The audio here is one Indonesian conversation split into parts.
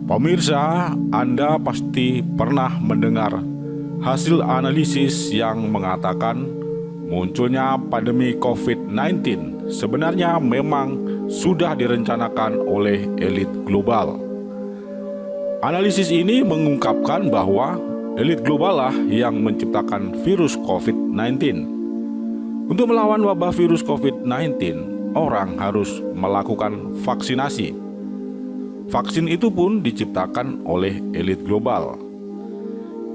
Pemirsa, Anda pasti pernah mendengar hasil analisis yang mengatakan munculnya pandemi COVID-19 sebenarnya memang sudah direncanakan oleh elit global. Analisis ini mengungkapkan bahwa elit global lah yang menciptakan virus COVID-19. Untuk melawan wabah virus COVID-19, orang harus melakukan vaksinasi. Vaksin itu pun diciptakan oleh elit global.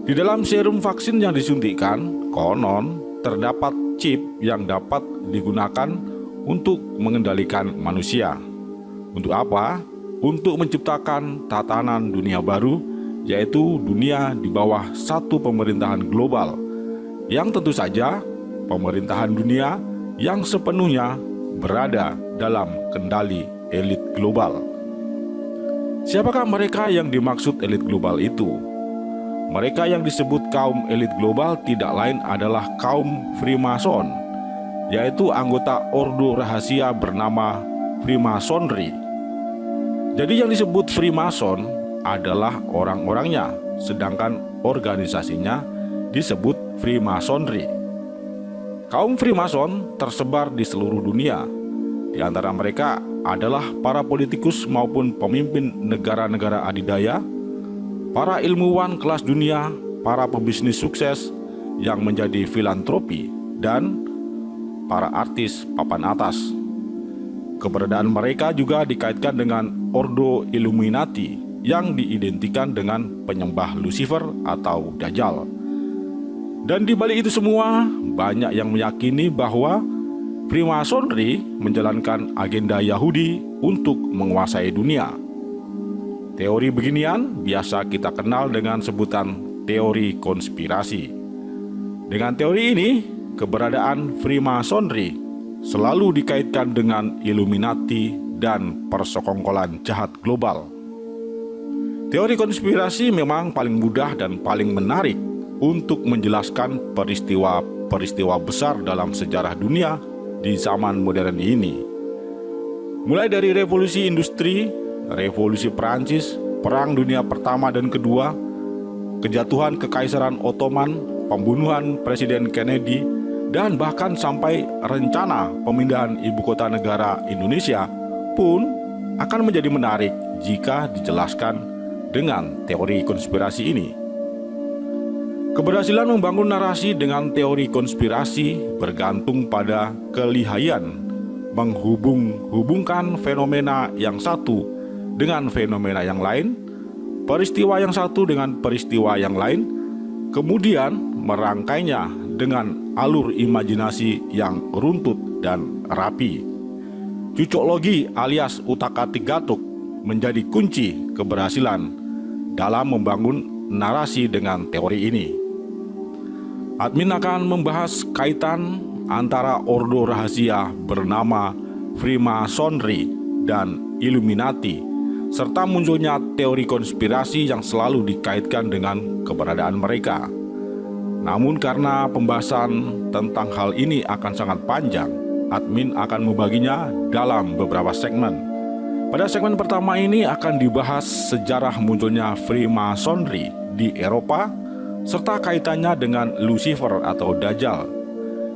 Di dalam serum vaksin yang disuntikkan, konon terdapat chip yang dapat digunakan untuk mengendalikan manusia. Untuk apa? Untuk menciptakan tatanan dunia baru, yaitu dunia di bawah satu pemerintahan global, yang tentu saja pemerintahan dunia yang sepenuhnya berada dalam kendali elit global. Siapakah mereka yang dimaksud elit global itu? Mereka yang disebut kaum elit global tidak lain adalah kaum Freemason, yaitu anggota ordo rahasia bernama Freemasonry. Jadi yang disebut Freemason adalah orang-orangnya, sedangkan organisasinya disebut Freemasonry. Kaum Freemason tersebar di seluruh dunia. Di antara mereka adalah para politikus maupun pemimpin negara-negara adidaya, para ilmuwan kelas dunia, para pebisnis sukses yang menjadi filantropi, dan para artis papan atas. Keberadaan mereka juga dikaitkan dengan Ordo Illuminati yang diidentikan dengan penyembah Lucifer atau Dajjal. Dan di balik itu semua, banyak yang meyakini bahwa Freemasonry menjalankan agenda Yahudi untuk menguasai dunia. Teori beginian biasa kita kenal dengan sebutan teori konspirasi. Dengan teori ini, keberadaan Freemasonry selalu dikaitkan dengan Illuminati dan persekongkolan jahat global. Teori konspirasi memang paling mudah dan paling menarik untuk menjelaskan peristiwa-peristiwa besar dalam sejarah dunia di zaman modern ini. Mulai dari revolusi industri, revolusi Perancis, Perang Dunia Pertama dan Kedua, kejatuhan Kekaisaran Ottoman, pembunuhan Presiden Kennedy, dan bahkan sampai rencana pemindahan ibu kota negara Indonesia pun akan menjadi menarik jika dijelaskan dengan teori konspirasi ini. Keberhasilan membangun narasi dengan teori konspirasi bergantung pada kelihayan menghubungkan fenomena yang satu dengan fenomena yang lain, peristiwa yang satu dengan peristiwa yang lain, kemudian merangkainya dengan alur imajinasi yang runtut dan rapi. Cocoklogi alias utak-atik gatuk menjadi kunci keberhasilan dalam membangun narasi dengan teori ini. Admin akan membahas kaitan antara ordo rahasia bernama Freemasonry dan Illuminati, serta munculnya teori konspirasi yang selalu dikaitkan dengan keberadaan mereka. Namun karena pembahasan tentang hal ini akan sangat panjang, admin akan membaginya dalam beberapa segmen. Pada segmen pertama ini akan dibahas sejarah munculnya Freemasonry di Eropa, serta kaitannya dengan Lucifer atau Dajjal,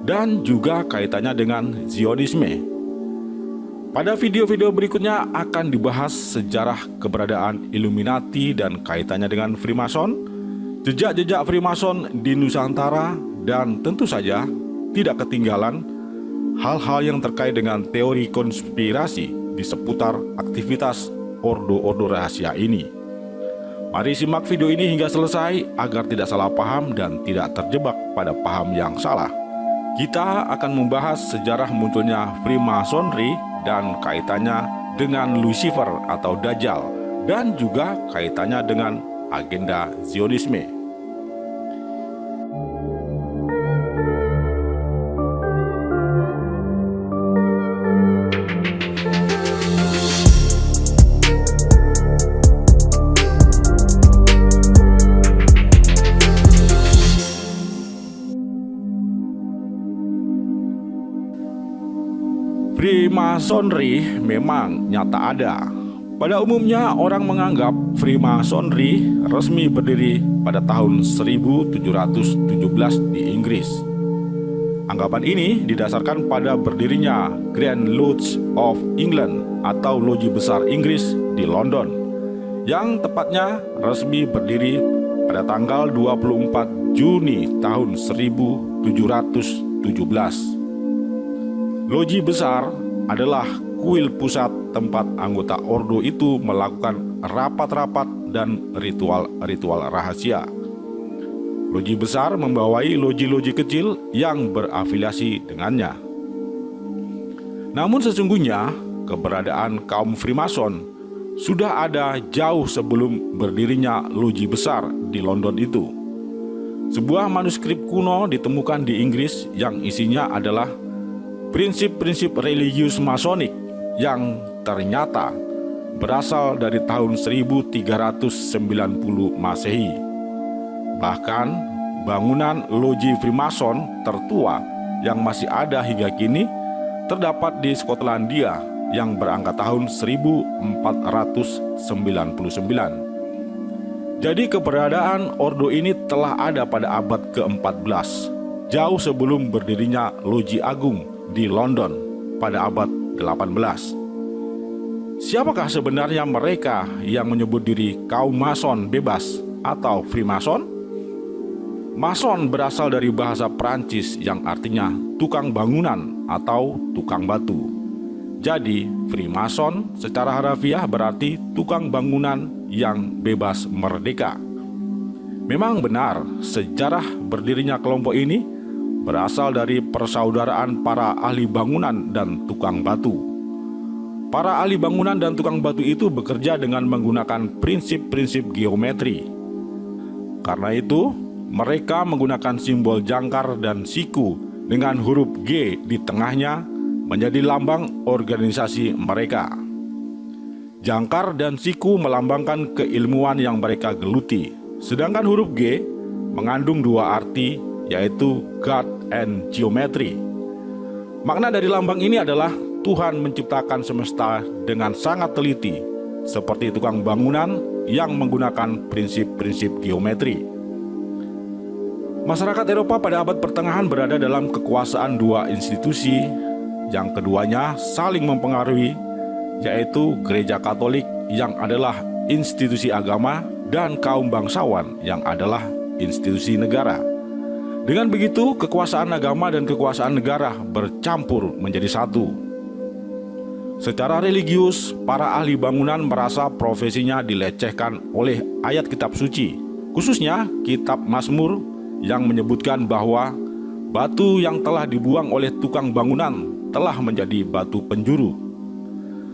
dan juga kaitannya dengan Zionisme. Pada video-video berikutnya akan dibahas sejarah keberadaan Illuminati dan kaitannya dengan Freemason, jejak-jejak Freemason di Nusantara, dan tentu saja tidak ketinggalan hal-hal yang terkait dengan teori konspirasi di seputar aktivitas ordo-ordo rahasia ini. Mari simak video ini hingga selesai agar tidak salah paham dan tidak terjebak pada paham yang salah. Kita akan membahas sejarah munculnya Freemasonry dan kaitannya dengan Lucifer atau Dajjal, dan juga kaitannya dengan agenda Zionisme. Freemasonry memang nyata ada. Pada umumnya orang menganggap Freemasonry resmi berdiri pada tahun 1717 di Inggris. Anggapan ini didasarkan pada berdirinya Grand Lodge of England atau Loji Besar Inggris di London, yang tepatnya resmi berdiri pada tanggal 24 Juni tahun 1717. Loji Besar adalah kuil pusat tempat anggota ordo itu melakukan rapat-rapat dan ritual-ritual rahasia. Loji besar membawai loji-loji kecil yang berafiliasi dengannya. Namun sesungguhnya keberadaan kaum Freemason sudah ada jauh sebelum berdirinya loji besar di London itu. Sebuah manuskrip kuno ditemukan di Inggris yang isinya adalah prinsip-prinsip religius Masonik yang ternyata berasal dari tahun 1390 Masehi. Bahkan bangunan loji Freemason tertua yang masih ada hingga kini terdapat di Skotlandia yang berangka tahun 1499. Jadi keberadaan ordo ini telah ada pada abad ke-14, jauh sebelum berdirinya Loji Agung di London pada abad 18. Siapakah sebenarnya mereka yang menyebut diri kaum Mason bebas atau Freemason? Mason berasal dari bahasa Prancis yang artinya tukang bangunan atau tukang batu. Jadi Freemason secara harafiah berarti tukang bangunan yang bebas merdeka. Memang benar, sejarah berdirinya kelompok ini berasal dari persaudaraan para ahli bangunan dan tukang batu. Para ahli bangunan dan tukang batu itu bekerja dengan menggunakan prinsip-prinsip geometri. Karena itu, mereka menggunakan simbol jangkar dan siku dengan huruf G di tengahnya menjadi lambang organisasi mereka. Jangkar dan siku melambangkan keilmuan yang mereka geluti, sedangkan huruf G mengandung dua arti, yaitu God and Geometry. Makna dari lambang ini adalah Tuhan menciptakan semesta dengan sangat teliti, seperti tukang bangunan yang menggunakan prinsip-prinsip geometri. Masyarakat Eropa pada abad pertengahan berada dalam kekuasaan dua institusi yang keduanya saling mempengaruhi, yaitu Gereja Katolik yang adalah institusi agama dan kaum bangsawan yang adalah institusi negara. Dengan begitu, kekuasaan agama dan kekuasaan negara bercampur menjadi satu. Secara religius, para ahli bangunan merasa profesinya dilecehkan oleh ayat kitab suci, khususnya kitab Mazmur yang menyebutkan bahwa batu yang telah dibuang oleh tukang bangunan telah menjadi batu penjuru.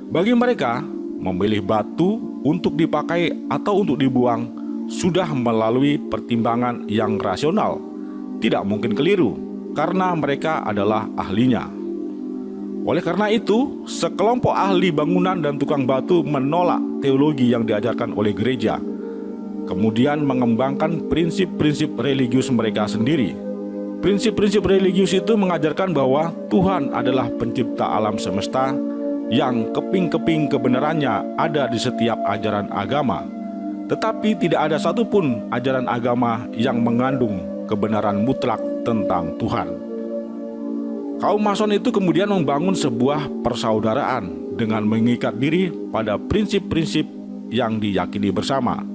Bagi mereka, memilih batu untuk dipakai atau untuk dibuang sudah melalui pertimbangan yang rasional. Tidak mungkin keliru, karena mereka adalah ahlinya. Oleh karena itu, sekelompok ahli bangunan dan tukang batu menolak teologi yang diajarkan oleh gereja, kemudian mengembangkan prinsip-prinsip religius mereka sendiri. Prinsip-prinsip religius itu mengajarkan bahwa Tuhan adalah pencipta alam semesta yang keping-keping kebenarannya ada di setiap ajaran agama. Tetapi tidak ada satupun ajaran agama yang mengandung kebenaran mutlak tentang Tuhan. Kaum Mason itu kemudian membangun sebuah persaudaraan dengan mengikat diri pada prinsip-prinsip yang diyakini bersama.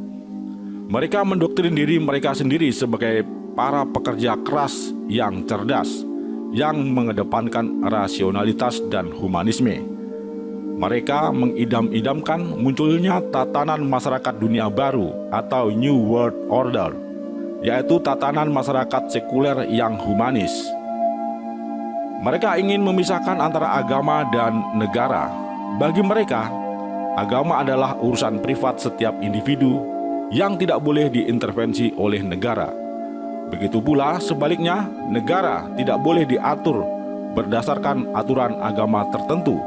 Mereka mendoktrin diri mereka sendiri sebagai para pekerja keras yang cerdas, yang mengedepankan rasionalitas dan humanisme. Mereka mengidam-idamkan munculnya tatanan masyarakat dunia baru atau New World Order, yaitu tatanan masyarakat sekuler yang humanis. Mereka ingin memisahkan antara agama dan negara. Bagi mereka, agama adalah urusan privat setiap individu yang tidak boleh diintervensi oleh negara. Begitu pula sebaliknya, negara tidak boleh diatur berdasarkan aturan agama tertentu,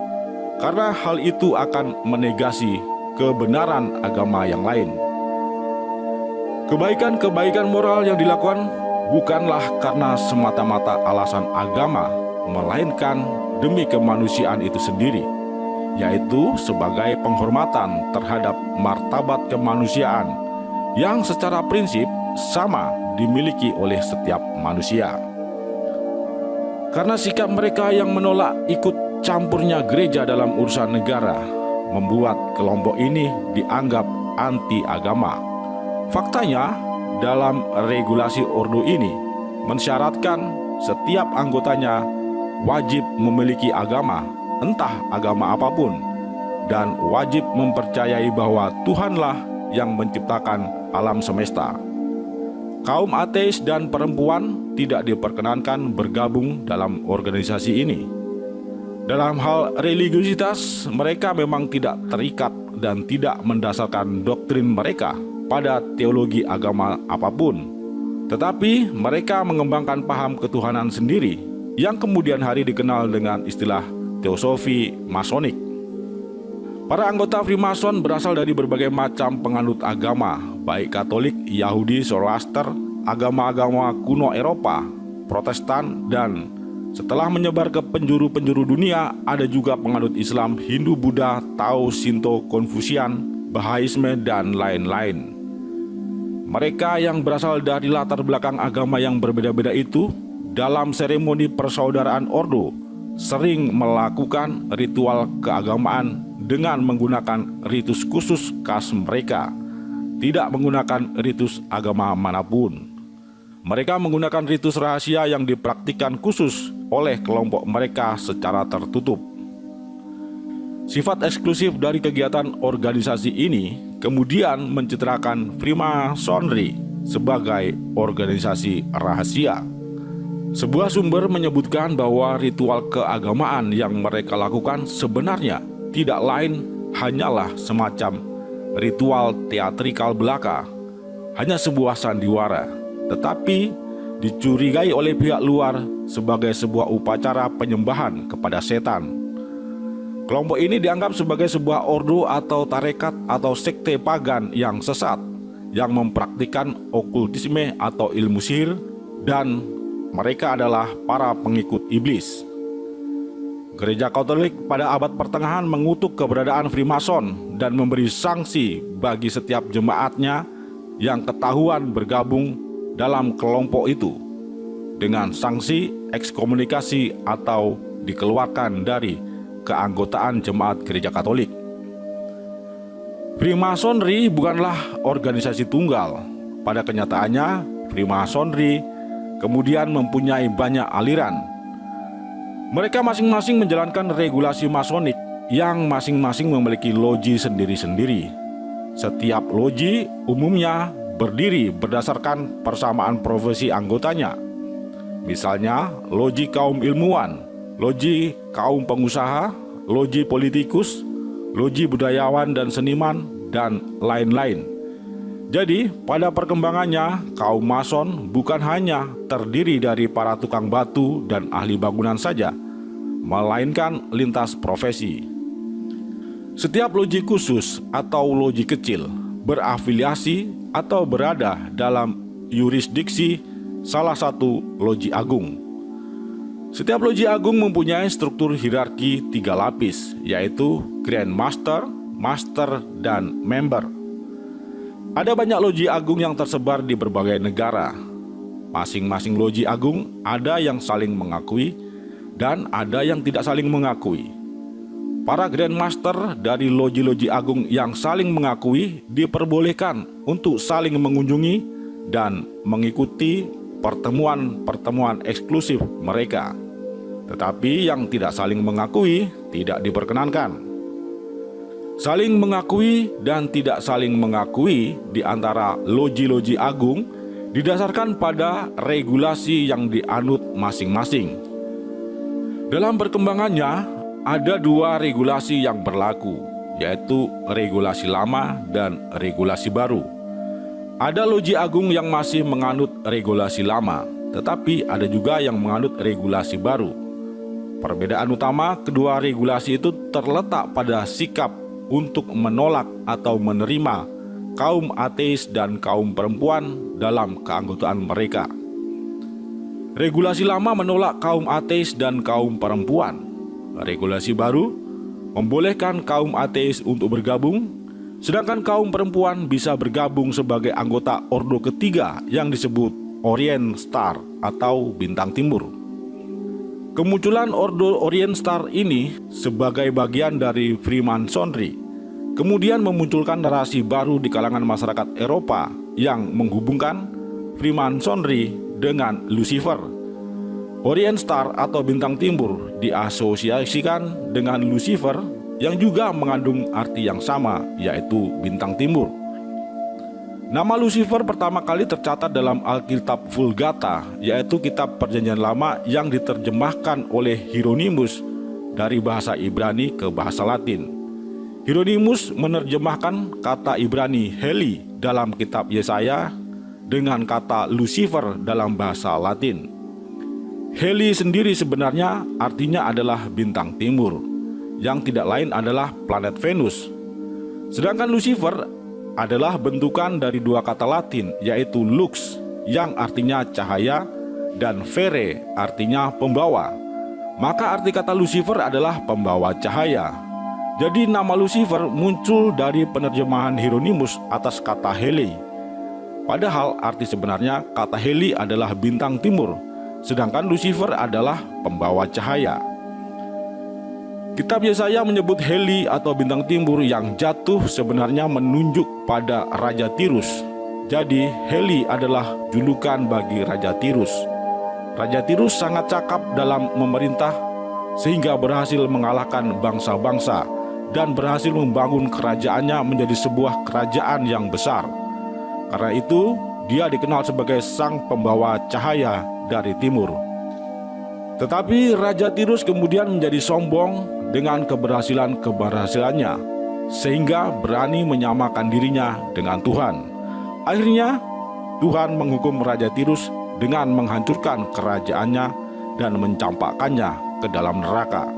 karena hal itu akan menegasi kebenaran agama yang lain. Kebaikan-kebaikan moral yang dilakukan bukanlah karena semata-mata alasan agama, melainkan demi kemanusiaan itu sendiri. yaitu sebagai penghormatan terhadap martabat kemanusiaan yang secara prinsip sama dimiliki oleh setiap manusia. Karena sikap mereka yang menolak ikut campurnya gereja dalam urusan negara membuat kelompok ini dianggap anti agama. Faktanya, dalam regulasi ordo ini mensyaratkan setiap anggotanya wajib memiliki agama, entah agama apapun, dan wajib mempercayai bahwa Tuhanlah yang menciptakan alam semesta. Kaum ateis dan perempuan tidak diperkenankan bergabung dalam organisasi ini. Dalam hal religiusitas, mereka memang tidak terikat dan tidak mendasarkan doktrin mereka pada teologi agama apapun. Tetapi mereka mengembangkan paham ketuhanan sendiri yang kemudian hari dikenal dengan istilah teosofi masonik. Para anggota Freemason berasal dari berbagai macam penganut agama, baik Katolik, Yahudi, Zoroaster, agama-agama kuno Eropa, Protestan, dan setelah menyebar ke penjuru-penjuru dunia, ada juga penganut Islam, Hindu, Buddha, Tao, Shinto, Konfusian, Bahaisme, dan lain-lain. Mereka yang berasal dari latar belakang agama yang berbeda-beda itu, dalam seremoni persaudaraan ordo, sering melakukan ritual keagamaan dengan menggunakan ritus khusus khas mereka, tidak menggunakan ritus agama manapun. Mereka menggunakan ritus rahasia yang dipraktikkan khusus oleh kelompok mereka secara tertutup. Sifat eksklusif dari kegiatan organisasi ini kemudian mencitrakan Freemasonry sebagai organisasi rahasia. Sebuah sumber menyebutkan bahwa ritual keagamaan yang mereka lakukan sebenarnya tidak lain hanyalah semacam ritual teatrikal belaka, hanya sebuah sandiwara, tetapi dicurigai oleh pihak luar sebagai sebuah upacara penyembahan kepada setan. Kelompok ini dianggap sebagai sebuah ordo atau tarekat atau sekte pagan yang sesat, yang mempraktikkan okultisme atau ilmu sihir, dan mereka adalah para pengikut iblis. Gereja Katolik pada abad pertengahan mengutuk keberadaan Freemason dan memberi sanksi bagi setiap jemaatnya yang ketahuan bergabung dalam kelompok itu, dengan sanksi ekskomunikasi atau dikeluarkan dari keanggotaan jemaat gereja Katolik. Freemasonry bukanlah organisasi tunggal. Pada kenyataannya, Freemasonry kemudian mempunyai banyak aliran. Mereka masing-masing menjalankan regulasi masonik yang masing-masing memiliki loji sendiri-sendiri. Setiap loji umumnya berdiri berdasarkan persamaan profesi anggotanya. Misalnya, loji kaum ilmuwan, loji kaum pengusaha, loji politikus, loji budayawan dan seniman, dan lain-lain. Jadi, pada perkembangannya, kaum Mason bukan hanya terdiri dari para tukang batu dan ahli bangunan saja, melainkan lintas profesi. Setiap loji khusus atau loji kecil berafiliasi atau berada dalam yurisdiksi salah satu loji agung. Setiap loji agung mempunyai struktur hierarki 3 lapis, yaitu Grand Master, Master, dan Member. Ada banyak loji agung yang tersebar di berbagai negara. Masing-masing loji agung ada yang saling mengakui dan ada yang tidak saling mengakui. Para Grand Master dari loji-loji agung yang saling mengakui diperbolehkan untuk saling mengunjungi dan mengikuti pertemuan-pertemuan eksklusif mereka. Tetapi yang tidak saling mengakui tidak diperkenankan. Saling mengakui dan tidak saling mengakui di antara loji-loji agung didasarkan pada regulasi yang dianut masing-masing. Dalam perkembangannya, ada 2 regulasi yang berlaku, yaitu regulasi lama dan regulasi baru. Ada loji agung yang masih menganut regulasi lama, tetapi ada juga yang menganut regulasi baru. Perbedaan utama kedua regulasi itu terletak pada sikap untuk menolak atau menerima kaum ateis dan kaum perempuan dalam keanggotaan mereka. Regulasi lama menolak kaum ateis dan kaum perempuan. Regulasi baru membolehkan kaum ateis untuk bergabung, sedangkan kaum perempuan bisa bergabung sebagai anggota ordo ketiga yang disebut Orient Star atau Bintang Timur. Kemunculan ordo Orient Star ini sebagai bagian dari Freemasonry kemudian memunculkan narasi baru di kalangan masyarakat Eropa yang menghubungkan Freemasonry dengan Lucifer. Orient Star atau Bintang Timur diasosiasikan dengan Lucifer yang juga mengandung arti yang sama, yaitu Bintang Timur. Nama Lucifer pertama kali tercatat dalam Alkitab Vulgata, yaitu kitab Perjanjian Lama yang diterjemahkan oleh Hieronymus dari bahasa Ibrani ke bahasa Latin. Hieronymus menerjemahkan kata Ibrani Heli dalam kitab Yesaya dengan kata Lucifer dalam bahasa Latin. Heli sendiri sebenarnya artinya adalah bintang timur, yang tidak lain adalah planet Venus. Sedangkan Lucifer adalah bentukan dari dua kata Latin, yaitu lux yang artinya cahaya dan vere artinya pembawa. Maka arti kata Lucifer adalah pembawa cahaya. Jadi nama Lucifer muncul dari penerjemahan Hieronymus atas kata Heli. Padahal arti sebenarnya kata Heli adalah bintang timur, sedangkan Lucifer adalah pembawa cahaya. Kitab Yesaya menyebut Heli atau bintang timur yang jatuh sebenarnya menunjuk pada Raja Tirus. Jadi Heli adalah julukan bagi Raja Tirus. Raja Tirus sangat cakap dalam memerintah sehingga berhasil mengalahkan bangsa-bangsa dan berhasil membangun kerajaannya menjadi sebuah kerajaan yang besar. Karena itu, dia dikenal sebagai sang pembawa cahaya dari timur. Tetapi Raja Tirus kemudian menjadi sombong dengan keberhasilannya, sehingga berani menyamakan dirinya dengan Tuhan. Akhirnya, Tuhan menghukum Raja Tirus dengan menghancurkan kerajaannya dan mencampakkannya ke dalam neraka.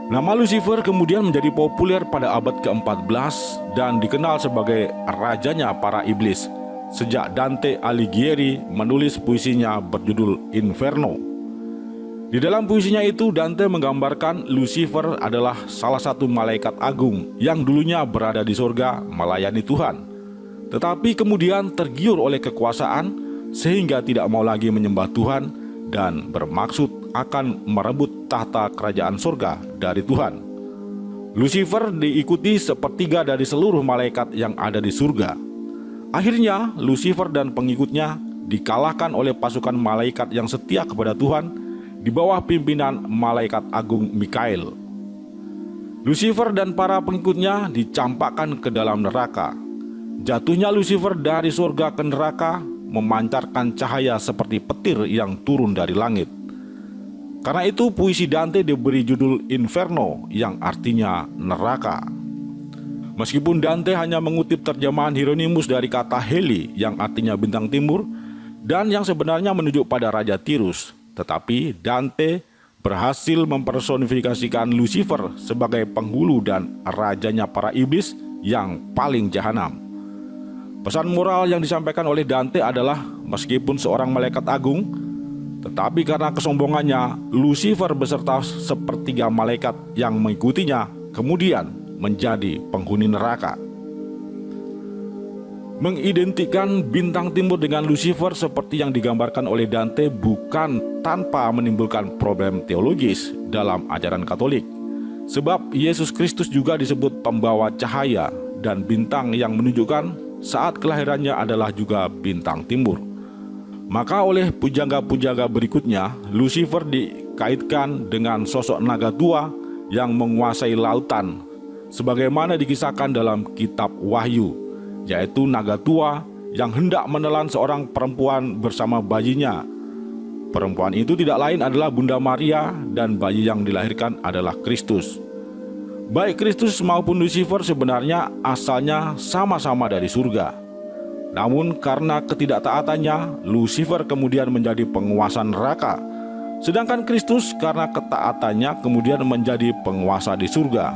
Nama Lucifer kemudian menjadi populer pada abad ke-14 dan dikenal sebagai rajanya para iblis sejak Dante Alighieri menulis puisinya berjudul Inferno. Di dalam puisinya itu Dante menggambarkan Lucifer adalah salah satu malaikat agung yang dulunya berada di surga melayani Tuhan, tetapi kemudian tergiur oleh kekuasaan sehingga tidak mau lagi menyembah Tuhan dan bermaksud akan merebut tahta kerajaan surga dari Tuhan. Lucifer diikuti sepertiga dari seluruh malaikat yang ada di surga. Akhirnya Lucifer dan pengikutnya dikalahkan oleh pasukan malaikat yang setia kepada Tuhan di bawah pimpinan malaikat agung Mikael. Lucifer dan para pengikutnya dicampakkan ke dalam neraka. Jatuhnya Lucifer dari surga ke neraka memancarkan cahaya seperti petir yang turun dari langit. Karena itu puisi Dante diberi judul Inferno yang artinya neraka. Meskipun Dante hanya mengutip terjemahan Hieronymus dari kata Heli yang artinya bintang timur dan yang sebenarnya menunjuk pada Raja Tirus, tetapi Dante berhasil mempersonifikasikan Lucifer sebagai penghulu dan rajanya para iblis yang paling jahanam. Pesan moral yang disampaikan oleh Dante adalah meskipun seorang malaikat agung, tetapi karena kesombongannya, Lucifer beserta sepertiga malaikat yang mengikutinya kemudian menjadi penghuni neraka. Mengidentikan bintang timur dengan Lucifer seperti yang digambarkan oleh Dante bukan tanpa menimbulkan problem teologis dalam ajaran Katolik. Sebab Yesus Kristus juga disebut pembawa cahaya dan bintang yang menunjukkan saat kelahirannya adalah juga bintang timur. Maka oleh pujangga-pujangga berikutnya, Lucifer dikaitkan dengan sosok naga tua yang menguasai lautan, sebagaimana dikisahkan dalam kitab Wahyu, yaitu naga tua yang hendak menelan seorang perempuan bersama bayinya. Perempuan itu tidak lain adalah Bunda Maria dan bayi yang dilahirkan adalah Kristus. Baik Kristus maupun Lucifer sebenarnya asalnya sama-sama dari surga. Namun karena ketidaktaatannya, Lucifer kemudian menjadi penguasa neraka. Sedangkan Kristus karena ketaatannya kemudian menjadi penguasa di surga.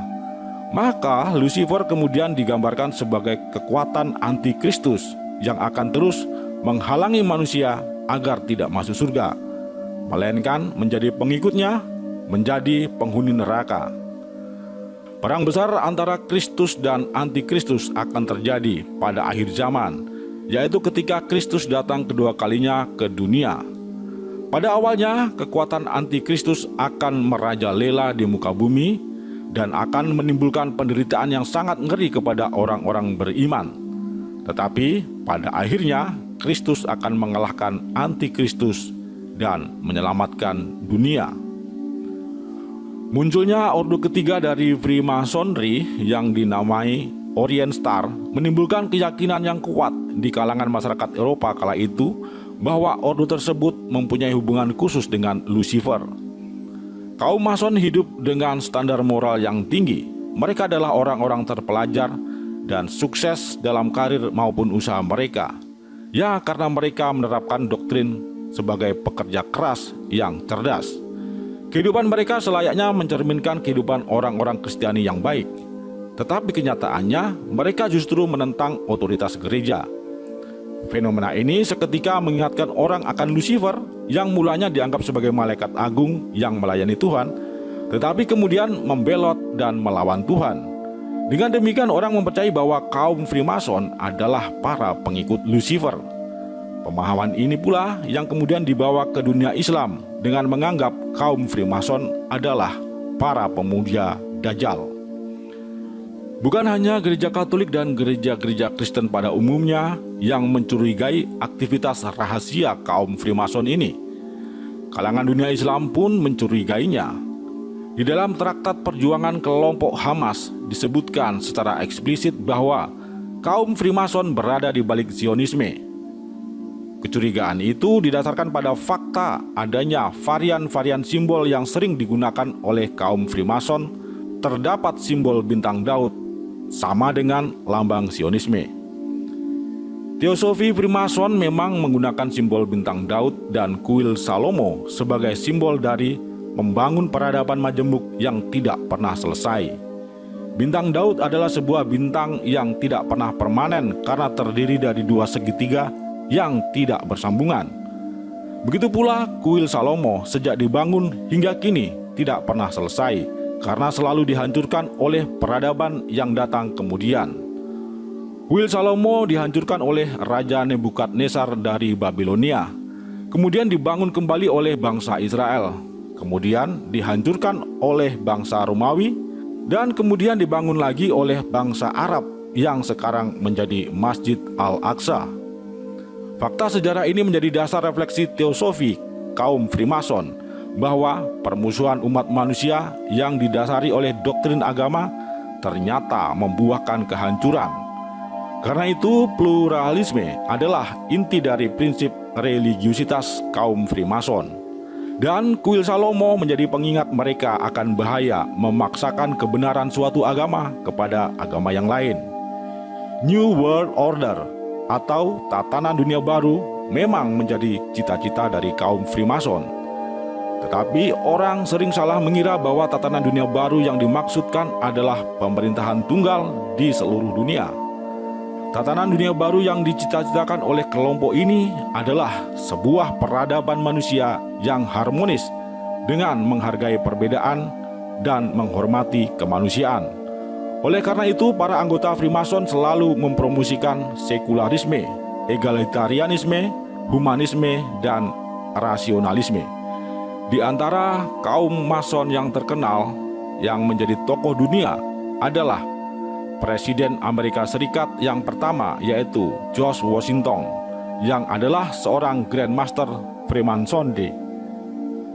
Maka Lucifer kemudian digambarkan sebagai kekuatan anti-Kristus yang akan terus menghalangi manusia agar tidak masuk surga, melainkan menjadi pengikutnya, menjadi penghuni neraka. Perang besar antara Kristus dan Antikristus akan terjadi pada akhir zaman, yaitu ketika Kristus datang kedua kalinya ke dunia. Pada awalnya, kekuatan Antikristus akan merajalela di muka bumi dan akan menimbulkan penderitaan yang sangat ngeri kepada orang-orang beriman. Tetapi pada akhirnya, Kristus akan mengalahkan Antikristus dan menyelamatkan dunia. Munculnya ordo ketiga dari Freemasonry yang dinamai Orient Star menimbulkan keyakinan yang kuat di kalangan masyarakat Eropa kala itu bahwa ordo tersebut mempunyai hubungan khusus dengan Lucifer. Kaum Mason hidup dengan standar moral yang tinggi. Mereka adalah orang-orang terpelajar dan sukses dalam karir maupun usaha mereka. Ya, karena mereka menerapkan doktrin sebagai pekerja keras yang cerdas. Kehidupan mereka selayaknya mencerminkan kehidupan orang-orang Kristiani yang baik. Tetapi kenyataannya mereka justru menentang otoritas gereja. Fenomena ini seketika mengingatkan orang akan Lucifer yang mulanya dianggap sebagai malaikat agung yang melayani Tuhan, tetapi kemudian membelot dan melawan Tuhan. Dengan demikian orang mempercayai bahwa kaum Freemason adalah para pengikut Lucifer. Pemahaman ini pula yang kemudian dibawa ke dunia Islam dengan menganggap kaum Freemason adalah para pemuja Dajjal. Bukan hanya gereja Katolik dan gereja-gereja Kristen pada umumnya yang mencurigai aktivitas rahasia kaum Freemason ini. Kalangan dunia Islam pun mencurigainya. Di dalam traktat perjuangan kelompok Hamas disebutkan secara eksplisit bahwa kaum Freemason berada di balik Zionisme. Kecurigaan itu didasarkan pada fakta adanya varian-varian simbol yang sering digunakan oleh kaum Freemason. Terdapat simbol bintang Daud sama dengan lambang Zionisme. Teosofi Freemason memang menggunakan simbol bintang Daud dan kuil Salomo sebagai simbol dari membangun peradaban majemuk yang tidak pernah selesai. Bintang Daud adalah sebuah bintang yang tidak pernah permanen karena terdiri dari dua segitiga yang tidak bersambungan. Begitu pula kuil Salomo sejak dibangun hingga kini tidak pernah selesai karena selalu dihancurkan oleh peradaban yang datang kemudian. Kuil Salomo dihancurkan oleh Raja Nebukadnezar dari Babilonia, kemudian dibangun kembali oleh bangsa Israel, kemudian dihancurkan oleh bangsa Romawi, dan kemudian dibangun lagi oleh bangsa Arab yang sekarang menjadi Masjid Al-Aqsa. Fakta sejarah ini menjadi dasar refleksi teosofi kaum Freemason bahwa permusuhan umat manusia yang didasari oleh doktrin agama ternyata membuahkan kehancuran. Karena itu, pluralisme adalah inti dari prinsip religiusitas kaum Freemason. Dan kuil Salomo menjadi pengingat mereka akan bahaya memaksakan kebenaran suatu agama kepada agama yang lain. New World Order atau tatanan dunia baru memang menjadi cita-cita dari kaum Freemason. Tetapi orang sering salah mengira bahwa tatanan dunia baru yang dimaksudkan adalah pemerintahan tunggal di seluruh dunia. Tatanan dunia baru yang dicita-citakan oleh kelompok ini adalah sebuah peradaban manusia yang harmonis dengan menghargai perbedaan dan menghormati kemanusiaan. Oleh karena itu, para anggota Freemason selalu mempromosikan sekularisme, egalitarianisme, humanisme, dan rasionalisme. Di antara kaum Mason yang terkenal yang menjadi tokoh dunia adalah Presiden Amerika Serikat yang pertama, yaitu George Washington, yang adalah seorang Grandmaster Freemasonry.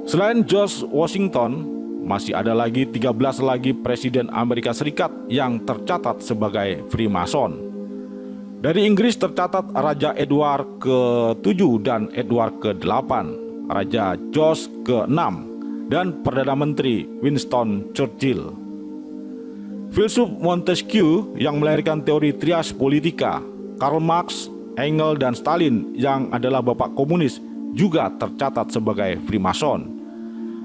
Selain George Washington, masih ada lagi 13 lagi Presiden Amerika Serikat yang tercatat sebagai Freemason. Dari Inggris tercatat Raja Edward ke-7 dan Edward ke-8, Raja George ke-6, dan Perdana Menteri Winston Churchill. Filsuf Montesquieu yang melahirkan teori trias politika, Karl Marx, Engels, dan Stalin yang adalah bapak komunis juga tercatat sebagai Freemason.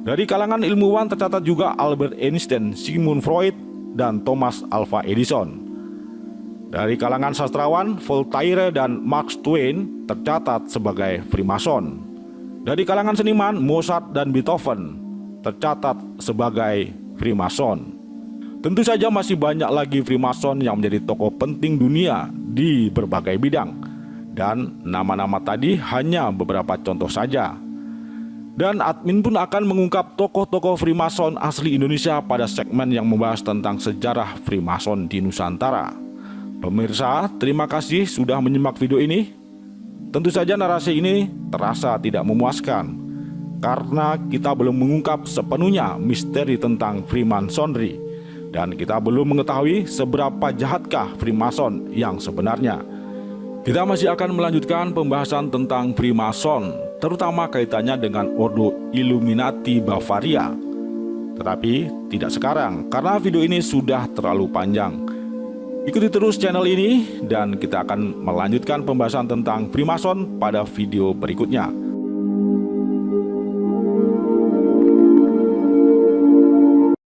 Dari kalangan ilmuwan tercatat juga Albert Einstein, Sigmund Freud, dan Thomas Alva Edison. Dari kalangan sastrawan, Voltaire dan Mark Twain tercatat sebagai Freemason. Dari kalangan seniman, Mozart dan Beethoven tercatat sebagai Freemason. Tentu saja masih banyak lagi Freemason yang menjadi tokoh penting dunia di berbagai bidang. Dan nama-nama tadi hanya beberapa contoh saja. Dan admin pun akan mengungkap tokoh-tokoh Freemason asli Indonesia pada segmen yang membahas tentang sejarah Freemason di Nusantara. Pemirsa, terima kasih sudah menyimak video ini. Tentu saja narasi ini terasa tidak memuaskan karena kita belum mengungkap sepenuhnya misteri tentang Freemasonry dan kita belum mengetahui seberapa jahatkah Freemason yang sebenarnya. Kita masih akan melanjutkan pembahasan tentang Freemason, terutama kaitannya dengan Ordo Illuminati Bavaria. Tetapi tidak sekarang karena video ini sudah terlalu panjang. Ikuti terus channel ini dan kita akan melanjutkan pembahasan tentang Freemason pada video berikutnya.